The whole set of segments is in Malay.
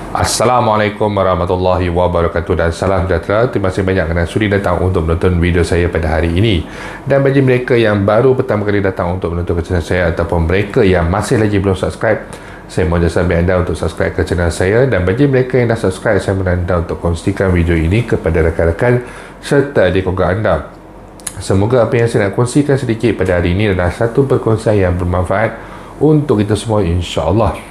Assalamualaikum warahmatullahi wabarakatuh dan salam sejahtera. Terima kasih banyak kerana sudi datang untuk menonton video saya pada hari ini. Dan bagi mereka yang baru pertama kali datang untuk menonton channel saya ataupun mereka yang masih lagi belum subscribe, saya mohon jasa anda untuk subscribe ke channel saya. Dan bagi mereka yang dah subscribe, saya mohon anda untuk kongsikan video ini kepada rakan-rakan serta adik keluarga anda. Semoga apa yang saya nak kongsikan sedikit pada hari ini adalah satu perkongsian yang bermanfaat untuk kita semua, insya-Allah.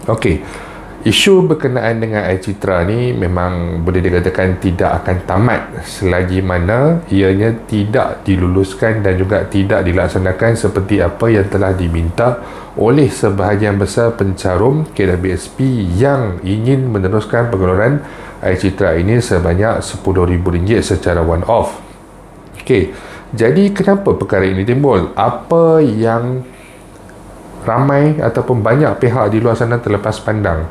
Okey. Isu berkenaan dengan air citra ni memang boleh dikatakan tidak akan tamat selagi mana ianya tidak diluluskan dan juga tidak dilaksanakan seperti apa yang telah diminta oleh sebahagian besar pencarum KWSP yang ingin meneruskan pengeluaran air citra ini sebanyak RM10,000 secara one off. Okey, jadi kenapa perkara ini timbul? Apa yang ramai ataupun banyak pihak di luar sana terlepas pandang?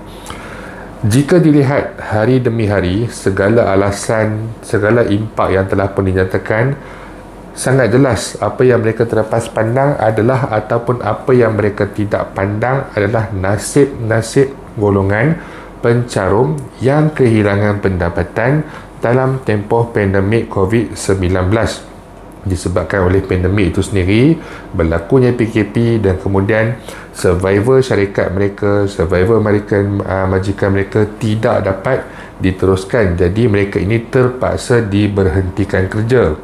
Jika dilihat hari demi hari, segala alasan, segala impak yang telah pun dinyatakan, sangat jelas apa yang mereka terlepas pandang adalah ataupun apa yang mereka tidak pandang adalah nasib-nasib golongan pencarum yang kehilangan pendapatan dalam tempoh pandemik COVID-19. Disebabkan oleh pandemik itu sendiri, berlakunya PKP dan kemudian survival syarikat mereka, survival majikan mereka tidak dapat diteruskan. Jadi mereka ini terpaksa diberhentikan kerja.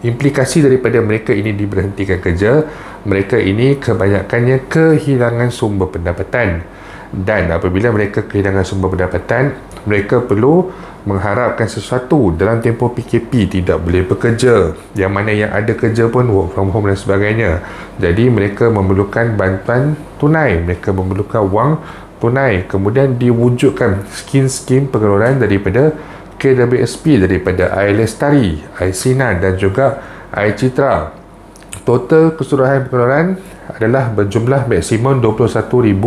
Implikasi daripada mereka ini diberhentikan kerja, mereka ini kebanyakannya kehilangan sumber pendapatan. Dan apabila mereka kehilangan sumber pendapatan, mereka perlu mengharapkan sesuatu. Dalam tempoh PKP tidak boleh bekerja, yang mana yang ada kerja pun work from home dan sebagainya. Jadi mereka memerlukan bantuan tunai, mereka memerlukan wang tunai. Kemudian diwujudkan skim-skim pengeluaran daripada KWSP, daripada Air Lestari, Air Sinar dan juga Air Citra. Total keseluruhan pengeluaran adalah berjumlah maksimum RM21,000.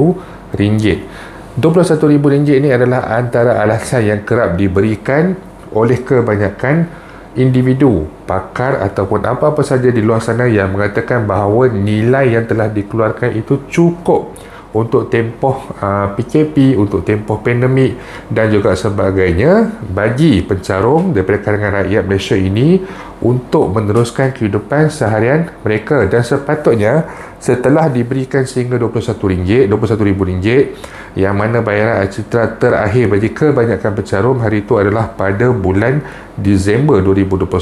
RM21,000 ini adalah antara alasan yang kerap diberikan oleh kebanyakan individu, pakar ataupun apa-apa saja di luar sana yang mengatakan bahawa nilai yang telah dikeluarkan itu cukup untuk tempoh PKP, untuk tempoh pandemik dan juga sebagainya bagi pencarum daripada kalangan rakyat Malaysia ini untuk meneruskan kehidupan seharian mereka. Dan sepatutnya setelah diberikan sehingga RM21,000 yang mana bayaran air citra terakhir bagi kebanyakan pencarum hari itu adalah pada bulan Disember 2021,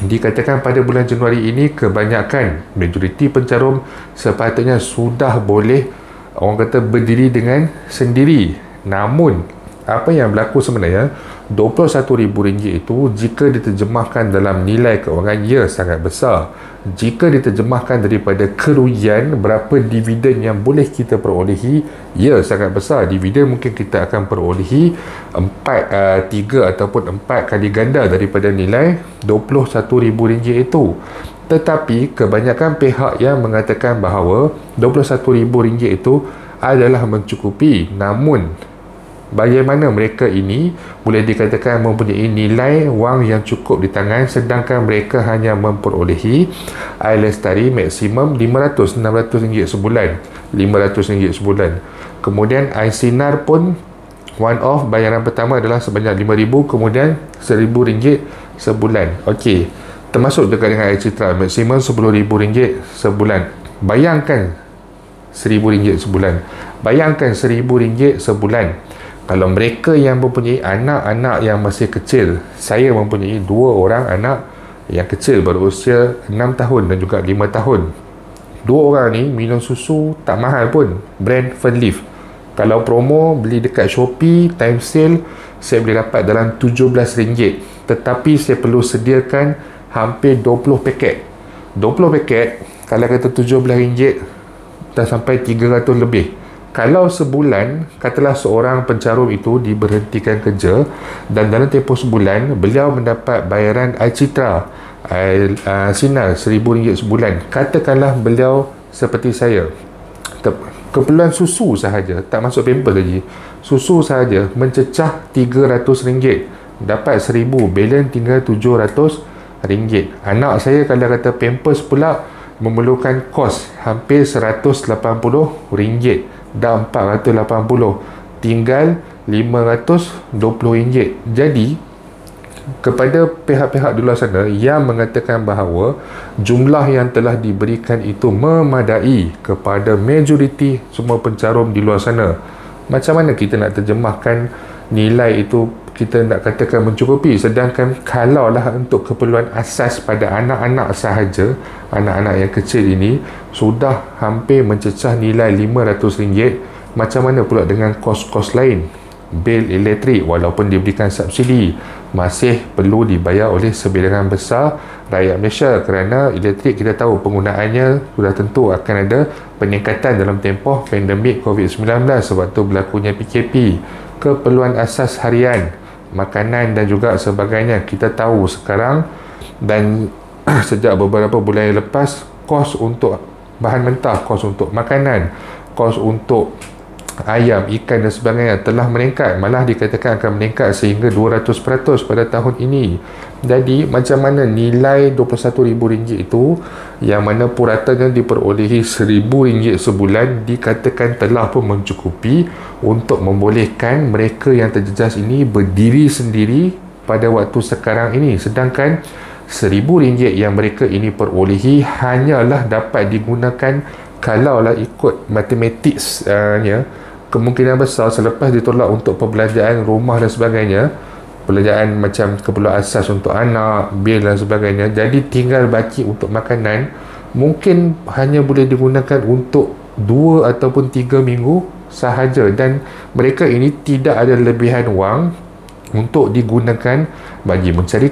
dikatakan pada bulan Januari ini kebanyakan majoriti pencarum sepatutnya sudah boleh, orang kata, berdiri dengan sendiri. Namun apa yang berlaku sebenarnya, RM21,000 itu jika diterjemahkan dalam nilai kewangan, ia sangat besar. Jika diterjemahkan daripada kerugian, berapa dividen yang boleh kita perolehi, ia sangat besar. Dividen mungkin kita akan perolehi 3 ataupun 4 kali ganda daripada nilai RM21,000 itu. Tetapi kebanyakan pihak yang mengatakan bahawa RM21,000 itu adalah mencukupi. Namun bagaimana mereka ini boleh dikatakan mempunyai nilai wang yang cukup di tangan sedangkan mereka hanya memperolehi Air Lestari maksimum RM500-600 sebulan, RM500 sebulan. Kemudian Air Sinar pun one off bayaran pertama adalah sebanyak RM5,000, kemudian RM1,000 sebulan. Okey, termasuk dekat dengan Air Citra maksimum RM10,000 sebulan. Bayangkan RM1,000 sebulan. Bayangkan RM1,000 sebulan. Kalau mereka yang mempunyai anak-anak yang masih kecil, saya mempunyai 2 orang anak yang kecil berusia 6 tahun dan juga 5 tahun. 2 orang ni minum susu tak mahal pun, brand Fernleaf. Kalau promo beli dekat Shopee time sale, saya boleh dapat dalam RM17. Tetapi saya perlu sediakan hampir 20 paket. 20 paket kalau kata RM17 dah sampai RM300 lebih. Kalau sebulan, katalah seorang pencarum itu diberhentikan kerja dan dalam tempoh sebulan beliau mendapat bayaran air citra, air sinar RM1,000 sebulan. Katakanlah beliau seperti saya, keperluan susu sahaja, tak masuk pampers lagi, susu sahaja mencecah RM300, dapat RM1,000, balance tinggal RM700. Anak saya kalau kata pampers pula memerlukan kos hampir RM180, dah RM480. tinggal RM520. Jadi kepada pihak-pihak di luar sana yang mengatakan bahawa jumlah yang telah diberikan itu memadai kepada majoriti semua pencarum di luar sana, macam mana kita nak terjemahkan nilai itu kita nak katakan mencukupi, sedangkan kalaulah untuk keperluan asas pada anak-anak sahaja, anak-anak yang kecil ini sudah hampir mencecah nilai RM500, macam mana pula dengan kos-kos lain? Bil elektrik walaupun diberikan subsidi masih perlu dibayar oleh sebilangan besar rakyat Malaysia, kerana elektrik kita tahu penggunaannya sudah tentu akan ada peningkatan dalam tempoh pandemik COVID-19 sebab tu berlakunya PKP. Keperluan asas harian, makanan dan juga sebagainya kita tahu sekarang, dan sejak beberapa bulan yang lepas kos untuk bahan mentah, kos untuk makanan, kos untuk ayam, ikan dan sebagainya telah meningkat, malah dikatakan akan meningkat sehingga 200% pada tahun ini. Jadi macam mana nilai RM21,000 itu yang mana puratanya diperolehi RM1,000 sebulan dikatakan telah pun mencukupi untuk membolehkan mereka yang terjejas ini berdiri sendiri pada waktu sekarang ini, sedangkan RM1,000 yang mereka ini perolehi hanyalah dapat digunakan kalaulah ikut matematiknya, kemungkinan besar selepas ditolak untuk perbelanjaan rumah dan sebagainya, perbelanjaan macam keperluan asas untuk anak, bil dan sebagainya, jadi tinggal baki untuk makanan, mungkin hanya boleh digunakan untuk 2 ataupun 3 minggu sahaja, dan mereka ini tidak ada lebihan wang untuk digunakan bagi mencari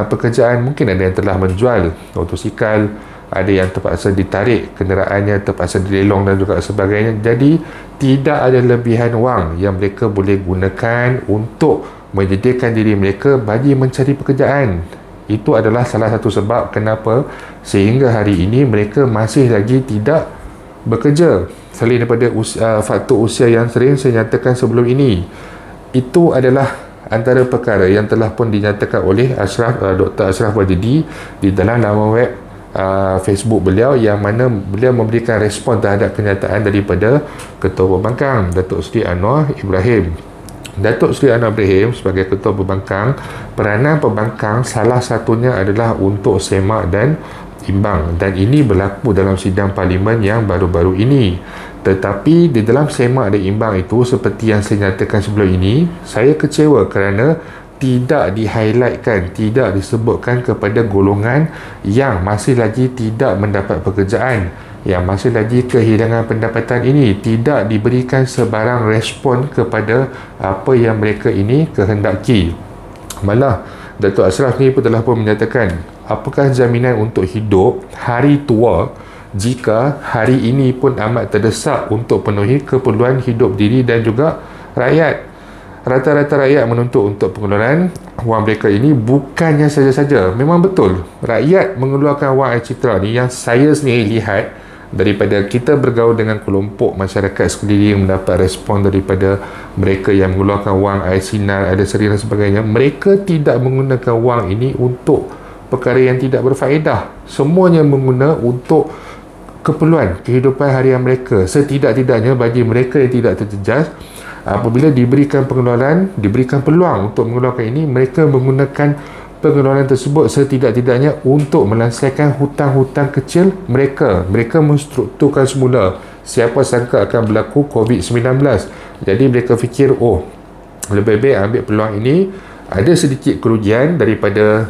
pekerjaan. Mungkin ada yang telah menjual motosikal, ada yang terpaksa ditarik kenderaannya, terpaksa dilelong dan juga sebagainya. Jadi tidak ada lebihan wang yang mereka boleh gunakan untuk menyediakan diri mereka bagi mencari pekerjaan. Itu adalah salah satu sebab kenapa sehingga hari ini mereka masih lagi tidak bekerja. Selain daripada faktor usia yang sering saya nyatakan sebelum ini, itu adalah antara perkara yang telah pun dinyatakan oleh Dr. Ashraf Wajidi di dalam laman web Facebook beliau, yang mana beliau memberikan respon terhadap kenyataan daripada Ketua Pembangkang Datuk Seri Anwar Ibrahim. Datuk Seri Anwar Ibrahim sebagai Ketua Pembangkang, peranan pembangkang salah satunya adalah untuk semak dan imbang, dan ini berlaku dalam sidang parlimen yang baru-baru ini. Tetapi di dalam semak dan imbang itu, seperti yang saya nyatakan sebelum ini, saya kecewa kerana tidak di-highlightkan, tidak disebutkan kepada golongan yang masih lagi tidak mendapat pekerjaan, yang masih lagi kehilangan pendapatan ini. Tidak diberikan sebarang respon kepada apa yang mereka ini kehendaki. Malah Datuk Ashraf ni pun telah pun menyatakan, apakah jaminan untuk hidup hari tua jika hari ini pun amat terdesak untuk penuhi keperluan hidup diri dan juga rakyat. Rata-rata rakyat menuntut untuk pengeluaran wang mereka ini bukannya saja-saja. Memang betul rakyat mengeluarkan wang air citra ni, yang saya sendiri lihat daripada kita bergaul dengan kelompok masyarakat sekeliling, mendapat respon daripada mereka yang mengeluarkan wang air sinar, air seri dan sebagainya. Mereka tidak menggunakan wang ini untuk perkara yang tidak berfaedah. Semuanya menggunakan untuk keperluan kehidupan harian mereka. Setidak-tidaknya bagi mereka yang tidak terjejas, apabila diberikan pengeluaran, diberikan peluang untuk mengeluarkan ini, mereka menggunakan pengeluaran tersebut setidak-tidaknya untuk menyelesaikan hutang-hutang kecil mereka. Mereka menstrukturkan semula. Siapa sangka akan berlaku COVID-19. Jadi mereka fikir, lebih baik ambil peluang ini, ada sedikit kerugian daripada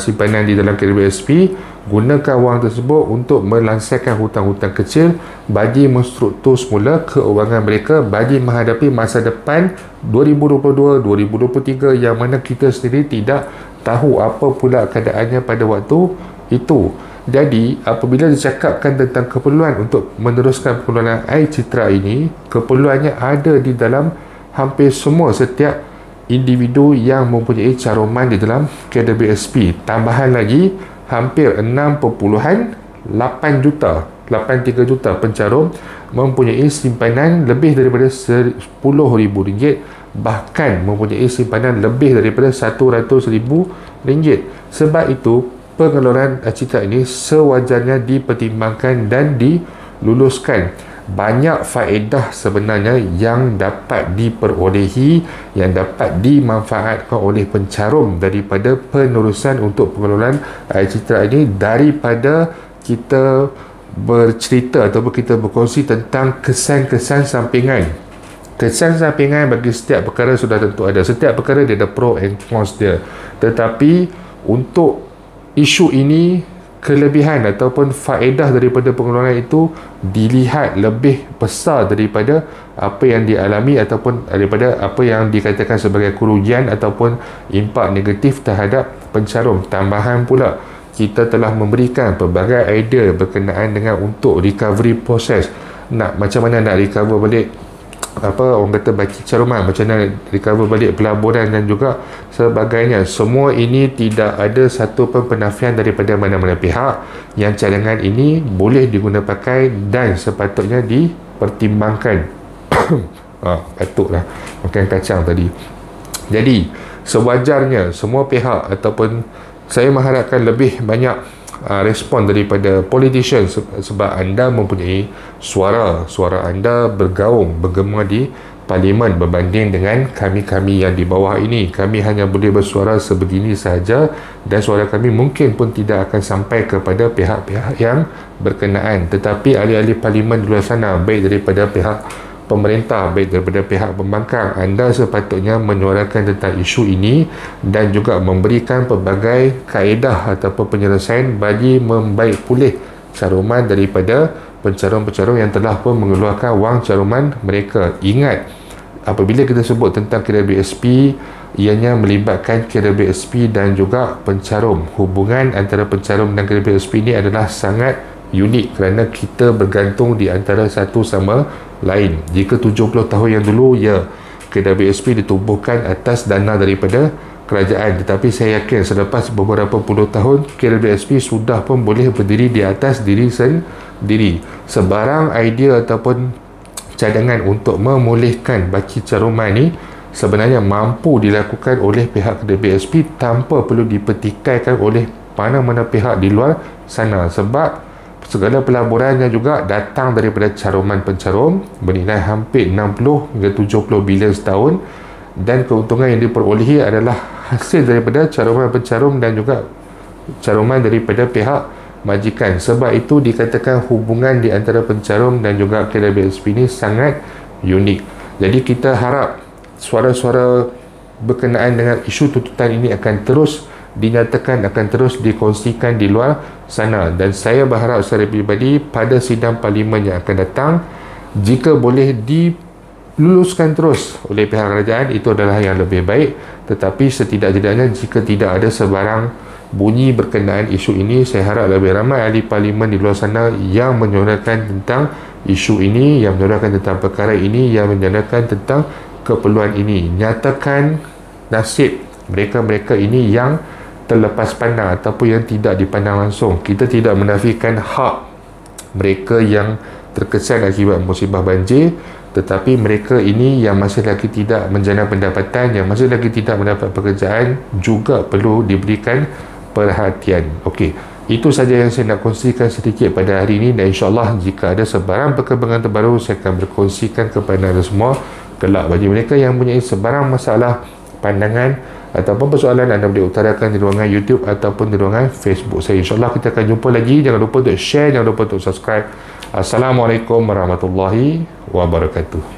simpanan di dalam KWSP, gunakan wang tersebut untuk melansaikan hutang-hutang kecil bagi menstruktur semula keuangan mereka bagi menghadapi masa depan 2022-2023 yang mana kita sendiri tidak tahu apa pula keadaannya pada waktu itu. Jadi apabila dicakapkan tentang keperluan untuk meneruskan pengeluaran air citra ini, keperluannya ada di dalam hampir semua setiap individu yang mempunyai caruman di dalam KWSP. Tambahan lagi hampir 6.8 juta, 83 juta pencarum mempunyai simpanan lebih daripada RM10,000, bahkan mempunyai simpanan lebih daripada RM100,000. Sebab itu pengeluaran citra ini sewajarnya dipertimbangkan dan diluluskan. banyak faedah sebenarnya yang dapat diperolehi, yang dapat dimanfaatkan oleh pencarum daripada penerusan untuk pengelolaan air citra ini, daripada kita bercerita ataupun kita berkongsi tentang kesan-kesan sampingan. Kesan sampingan bagi setiap perkara sudah tentu ada. Setiap perkara dia ada pro and cons dia. Tetapi untuk isu ini, kelebihan ataupun faedah daripada pengeluaran itu dilihat lebih besar daripada apa yang dialami ataupun daripada apa yang dikatakan sebagai kerugian ataupun impak negatif terhadap pencarum. Tambahan pula, kita telah memberikan pelbagai idea berkenaan dengan untuk recovery proses, macam mana nak recover balik orang kata baki caruman, macam mana recover balik pelaburan dan juga sebagainya. Semua ini tidak ada satu pun penafian daripada mana-mana pihak yang cadangan ini boleh digunakan pakai dan sepatutnya dipertimbangkan. Patutlah makan kacang tadi. Jadi sewajarnya semua pihak ataupun saya mengharapkan lebih banyak respon daripada politician, sebab anda mempunyai suara anda bergaung, bergema di parlimen berbanding dengan kami-kami yang di bawah ini. Kami hanya boleh bersuara sebegini sahaja dan suara kami mungkin pun tidak akan sampai kepada pihak-pihak yang berkenaan. Tetapi ahli-ahli parlimen di luar sana, baik daripada pihak pemerintah, baik daripada pihak pembangkang, anda sepatutnya menyuarakan tentang isu ini dan juga memberikan pelbagai kaedah ataupun penyelesaian bagi membaik pulih caruman daripada pencarum-pencarum yang telah pun mengeluarkan wang caruman mereka. Ingat, apabila kita sebut tentang KWSP, ianya melibatkan KWSP dan juga pencarum. Hubungan antara pencarum dan KWSP ini adalah sangat unik kerana kita bergantung di antara satu sama lain. Jika 70 tahun yang dulu, KWSP ditubuhkan atas dana daripada kerajaan, tetapi saya yakin selepas beberapa puluh tahun KWSP sudah pun boleh berdiri di atas diri sendiri. Sebarang idea ataupun cadangan untuk memulihkan baki caruman ini sebenarnya mampu dilakukan oleh pihak KWSP tanpa perlu dipertikaikan oleh mana-mana pihak di luar sana, sebab segala pelaburannya juga datang daripada caruman pencarum bernilai hampir 60 hingga 70 bilion setahun, dan keuntungan yang diperolehi adalah hasil daripada caruman pencarum dan juga caruman daripada pihak majikan. Sebab itu dikatakan hubungan di antara pencarum dan juga KWSP ini sangat unik. Jadi kita harap suara-suara berkenaan dengan isu tuntutan ini akan terus dinyatakan, akan terus dikongsikan di luar sana, dan saya berharap secara pribadi pada sidang parlimen yang akan datang, jika boleh diluluskan terus oleh pihak kerajaan, itu adalah yang lebih baik. Tetapi setidak-tidaknya jika tidak ada sebarang bunyi berkenaan isu ini, saya harap lebih ramai ahli parlimen di luar sana yang menyuarakan tentang isu ini, yang menyuarakan tentang perkara ini, yang menyuarakan tentang keperluan ini. Nyatakan nasib mereka-mereka ini yang terlepas pandang ataupun yang tidak dipandang langsung. Kita tidak menafikan hak mereka yang terkesan akibat musibah banjir, tetapi mereka ini yang masih lagi tidak menjana pendapatan, yang masih lagi tidak mendapat pekerjaan juga perlu diberikan perhatian. Okey, itu saja yang saya nak kongsikan sedikit pada hari ini, dan insyaAllah jika ada sebarang perkembangan terbaru saya akan berkongsikan kepada anda semua kelak. Bagi mereka yang mempunyai sebarang masalah, pandangan ataupun persoalan, anda boleh utarakan di ruangan YouTube ataupun di ruangan Facebook saya. InsyaAllah kita akan jumpa lagi. Jangan lupa untuk share, jangan lupa untuk subscribe. Assalamualaikum warahmatullahi wabarakatuh.